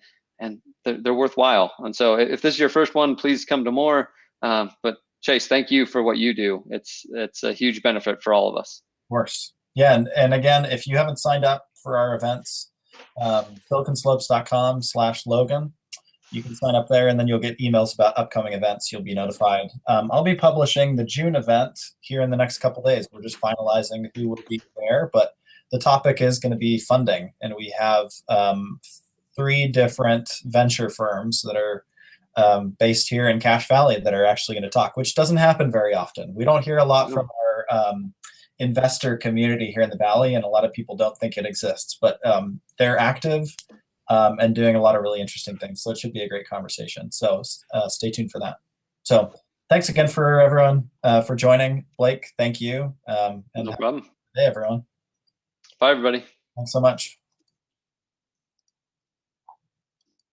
they're worthwhile. And so if this is your first one, please come to more. But Chase, thank you for what you do. It's a huge benefit for all of us.
Of course. Yeah. And again, if you haven't signed up for our events, siliconslopes.com/Logan. You can sign up there and then you'll get emails about upcoming events. You'll be notified. I'll be publishing the June event here in the next couple of days. We're just finalizing who will be there, but the topic is going to be funding. And we have 3 different venture firms that are based here in Cache Valley that are actually going to talk, which doesn't happen very often. We don't hear a lot from our investor community here in the Valley, and a lot of people don't think it exists, but they're active and doing a lot of really interesting things. So it should be a great conversation. So stay tuned for that. So thanks again for everyone for joining. Blake, thank you. And
no problem.
Hey, everyone.
Bye, everybody.
Thanks so much.